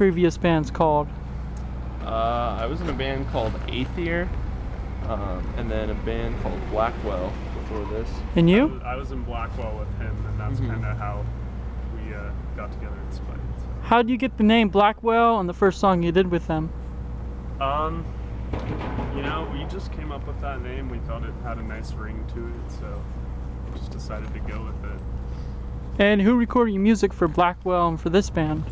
previous bands called? I was in a band called Aether, and then a band called Blackwell before this. And you? I was in Blackwell with him, and that's kind of how we got together in Spite. So. How did you get the name Blackwell on the first song you did with them? You know, we just came up with that name. We thought it had a nice ring to it, so we just decided to go with it. And who recorded your music for Blackwell and for this band?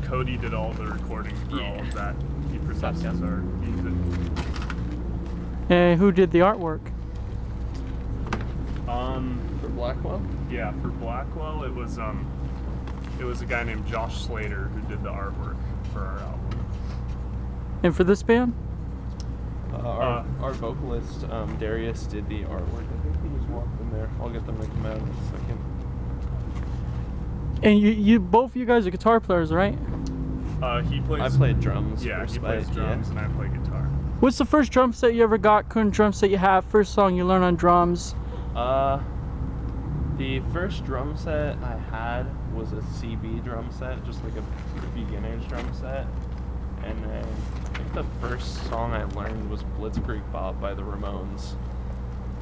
Cody did all the recording for all of that. He produces our music. And who did the artwork? For Blackwell? Yeah, for Blackwell, it was a guy named Josh Slater who did the artwork for our album. And for this band? Our vocalist, Darius, did the artwork. I think he just walked in there. I'll get them to come out in a second. And you both you guys are guitar players, right? He plays. I played drums. Yeah, he plays drums, and I play guitar. What's the first drum set you ever got? Current drum set you have? First song you learned on drums? The first drum set I had was a CB drum set, just like a beginner's drum set. And then I think the first song I learned was Blitzkrieg Bop by the Ramones.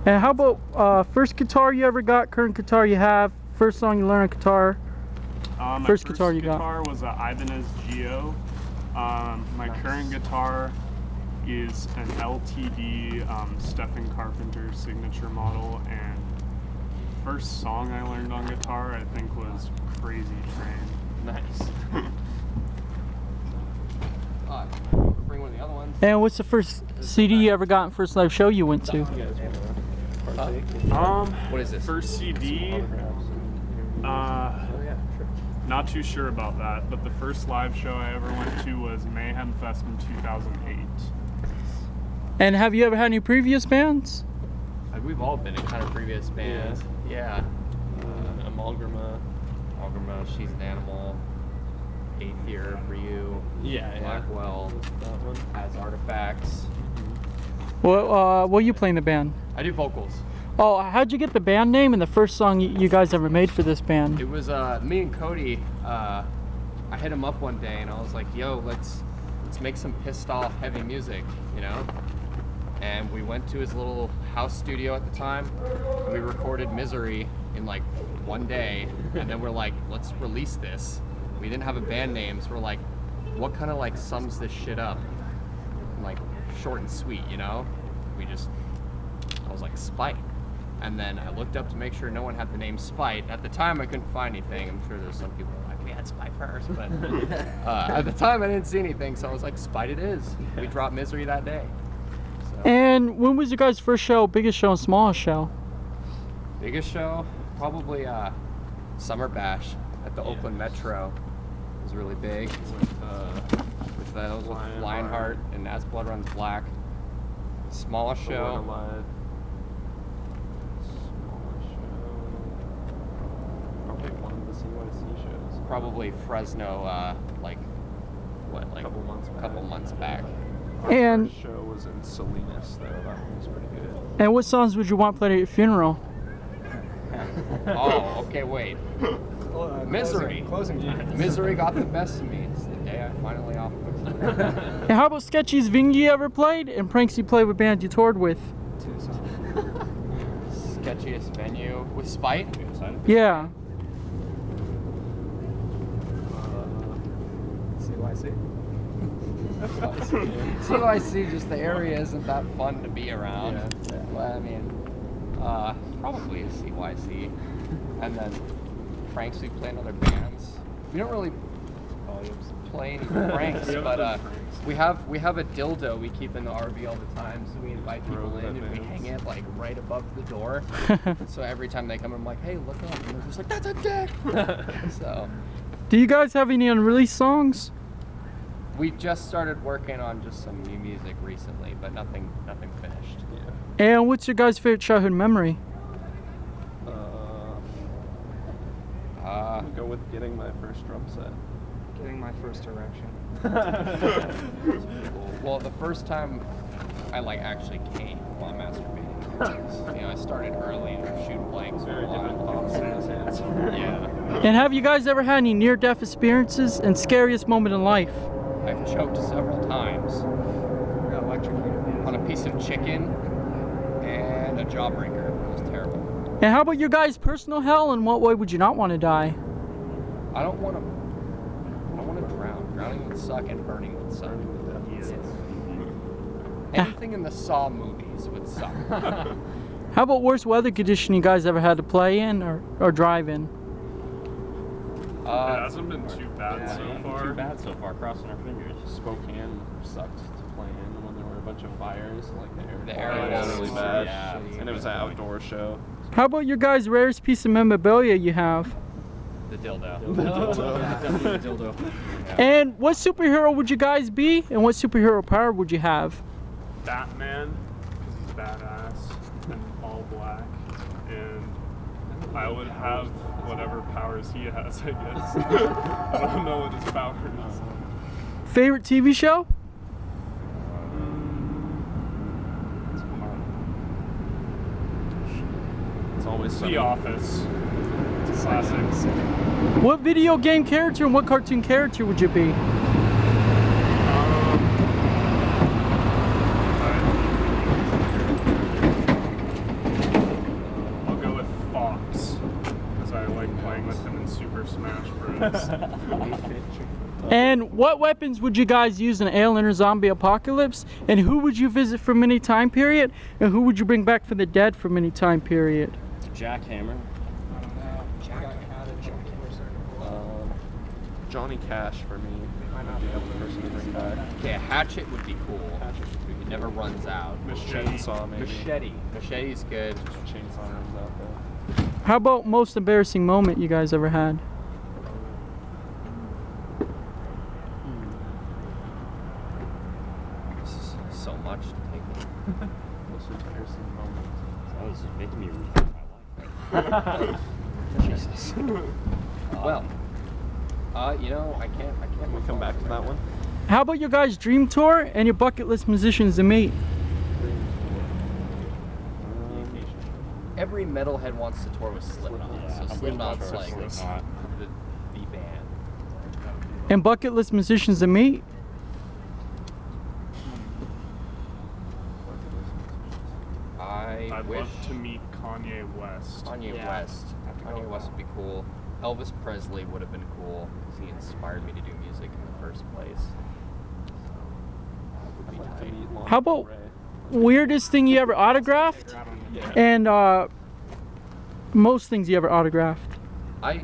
And how about first guitar you ever got? Current guitar you have? First song you learned on guitar? My first guitar you got? Guitar was a Ibanez Geo. My current guitar is an LTD Stephen Carpenter signature model, and first song I learned on guitar I think was Crazy Train. Nice. Bring one of the other ones. And what's the first CD you ever got and first live show you went to? What is this? First CD? Not too sure about that, but the first live show I ever went to was Mayhem Fest in 2008. And have you ever had any previous bands? We've all been in kind of previous bands. Yeah. Amalgama. She's an Animal. Aether for you. Yeah, Blackwell. That one. As Artifacts. What you play in the band? I do vocals. Oh, how'd you get the band name and the first song you guys ever made for this band? It was me and Cody. I hit him up one day and I was like, "Yo, let's make some pissed off heavy music," you know. And we went to his little house studio at the time, and we recorded Misery in like one day. And then we're like, "Let's release this." We didn't have a band name, so we're like, "What kind of like sums this shit up?" And, like short and sweet, you know. I was like, Spite. And then I looked up to make sure no one had the name Spite. At the time, I couldn't find anything. I'm sure there's some people who are like, we had Spite first. But at the time, I didn't see anything. So I was like, Spite it is. We dropped Misery that day. So. And when was your guys' first show, biggest show and smallest show? Biggest show? Probably Summer Bash at the Oakland Metro. It was really big. With Lionheart and As Blood Runs Black. Smallest show. Probably one of the CYC shows. Probably Fresno, like couple months back. And Our show was in Salinas, though. That one was pretty good. And what songs would you want played at your funeral? Oh, okay, wait. Misery. Closing time. Misery got the best of me. It's the day I finally off. And how about Sketchy's Vingy you ever played? And pranks you played with bands you toured with? Sketchiest venue with Spite? Yeah. CYC. CYC, just the area isn't that fun to be around. Yeah. Well, I mean, probably a CYC. And then pranks we play in other bands. We don't really play any pranks, but we have a dildo we keep in the RV all the time, so we invite people in and we hang it like right above the door. So every time they come, I'm like, hey, look up, and they're just like, that's a dick. So. Do you guys have any unreleased songs? We just started working on just some new music recently, but nothing finished. Yeah. And what's your guys' favorite childhood memory? I'm gonna go with getting my first drum set. Getting my first erection. Well, the first time I actually came while masturbating, I started early and shooting blanks. Very different thoughts in his hands. Yeah. And have you guys ever had any near-death experiences and scariest moment in life? I've choked several times Got electrocuted. on a piece of chicken and a jawbreaker. It was terrible. And how about your guys' personal hell? In what way would you not want to die? I don't want to drown. Drowning would suck and burning would suck. Anything in the Saw movies would suck. How about worst weather condition you guys ever had to play in or drive in? It hasn't been too bad so Too far. bad so far, crossing our fingers. Spokane sucked to play in when there were a bunch of fires. Like the air The air was really bad. yeah. And it was an outdoor show. How about your guys' rarest piece of memorabilia you have? The dildo. Definitely a dildo. And what superhero would you guys be? And what superhero power would you have? Batman, because he's badass and all black. And I would have whatever powers he has, I guess. I don't know what his power is. Favorite TV show? It's always sunny. The Office. It's a classic. What video game character and what cartoon character would you be? I'll go with Fox, because I like playing with him in Super Smash Bros. And what weapons would you guys use in an alien or zombie apocalypse? And who would you visit from any time period? And who would you bring back from the dead from any time period? Jackhammer. Johnny Cash for me. Would be the person to bring back. Okay, a hatchet would be cool. It never runs out. Chainsaw maybe. Machete. Machete's good. Chainsaw runs out though. How about most embarrassing moment you guys ever had? This is so much to take in. Most embarrassing moment. That was making me rethink my life. Jesus. Well, you know, I can't. Can we come back to that one? How about your guys' dream tour and your bucket list musicians to meet? Every metalhead wants to tour with Slipknot, so Slipknot's like Slipknot. the band. And bucket list musicians to meet? I'd wish love to meet Kanye West. Kanye West. Kanye West would be cool. Elvis Presley would have been cool because he inspired me to do music in the first place. So, that would be tight. How about weirdest thing you ever autographed? And most things you ever autographed? I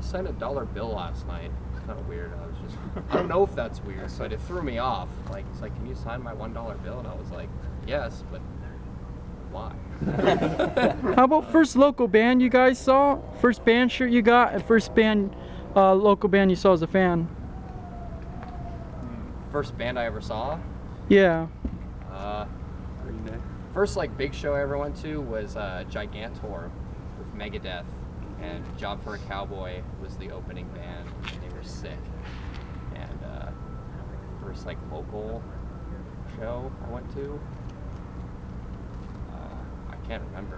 signed a dollar bill last night. It's kind of weird. I was just, I don't know if that's weird, but it threw me off. Like, it's like, can you sign my $1 bill? And I was like, yes, but why? How about first local band you guys saw? First band shirt you got and first band, local band you saw as a fan? First band I ever saw? Yeah. Green Day. First like big show I ever went to was Gigantor with Megadeth, and Job for a Cowboy was the opening band, and they were sick. And first like local show I went to, I can't remember.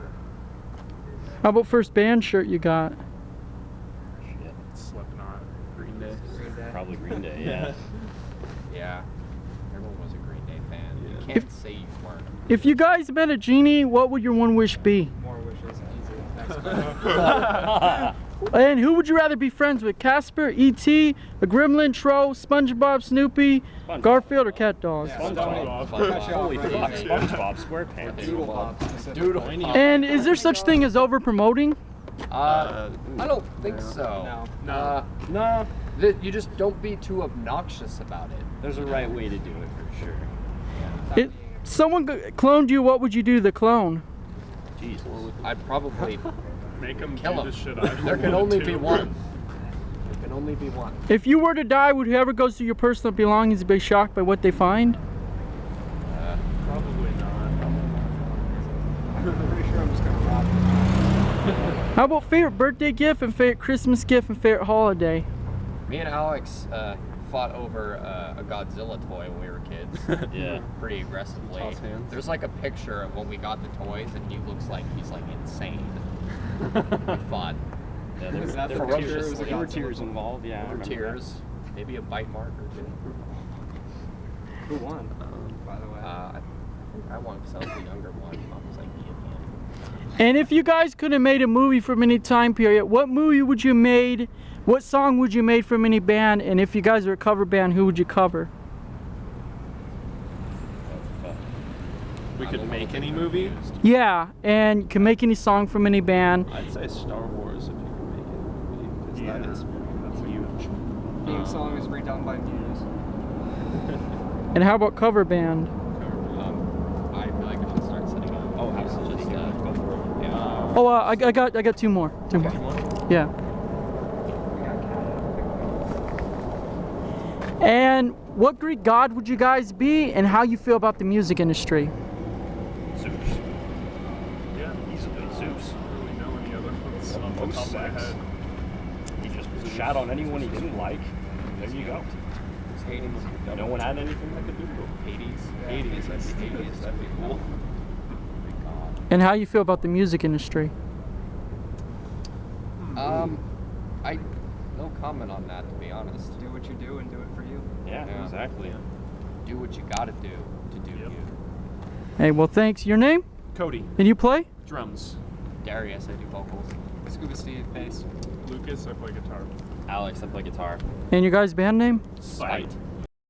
How about first band shirt you got? Shit. Slipknot. Green Day. Probably Green Day, yeah. Yeah, everyone was a Green Day fan. You Yeah. can't say you weren't. If you guys met a genie, what would your one wish be? More wishes. Easy. Next And who would you rather be friends with? Casper, E.T., a Gremlin, Troll, SpongeBob, Snoopy, SpongeBob. Garfield, or Cat Dog? SpongeBob. Holy fuck, SpongeBob SquarePants. Doodle. And is there such thing as over promoting? I don't think so. No. No, You just don't be too obnoxious about it. there's a right way to do it for sure. If someone cloned you, what would you do to the clone? Jesus. I'd probably Make him kill do him. the shit I There can want only to. be one. There can only be one. If you were to die, would whoever goes through your personal belongings be shocked by what they find? Probably not. I'm pretty sure I'm just gonna rob him. How about favorite birthday gift and favorite Christmas gift and favorite holiday? Me and Alex fought over a Godzilla toy when we were kids. Yeah. Pretty aggressively. Toss hands. There's like a picture of when we got the toys, and he looks like he's like insane. We fought Yeah, Was that there the were picture? tears. Was it There were Godzilla? tears involved. Yeah, I Or remember tears, maybe a bite mark or two. Who won, by the way? I won because I was the younger one. I was like me and him. And if you guys could have made a movie from any time period, what movie would you made? What song would you made from any band? And if you guys are a cover band, who would you cover? We could make any movie. Yeah, and you can make any song from any band. I'd say Star Wars if you could make it a movie, because Yeah. that's huge. Theme song is redone by Muse. And how about cover band? I feel like we should start setting up. Oh, absolutely. Just, Go for it. yeah. Oh, I got two more. Two more. Yeah. And what Greek god would you guys be, and how you feel about the music industry? Zeus. Yeah, Easily Zeus. I don't really know any other ones Well, off the most top of my sex. head. He just shat on anyone he didn't like. There you go. Hades. No one had anything that could do to him. Hades, that'd be cool. And how you feel about the music industry? I no comment on that, to be honest. Do what you do and do it for you. Yeah, Yeah. exactly. Do what you gotta do to do Yep. you. Hey, well, thanks. Your name? Cody, And you play? drums. Darius, I do vocals. Scuba Steve, bass. Lucas, I play guitar. Alex, I play guitar. And your guys' band name? Sight.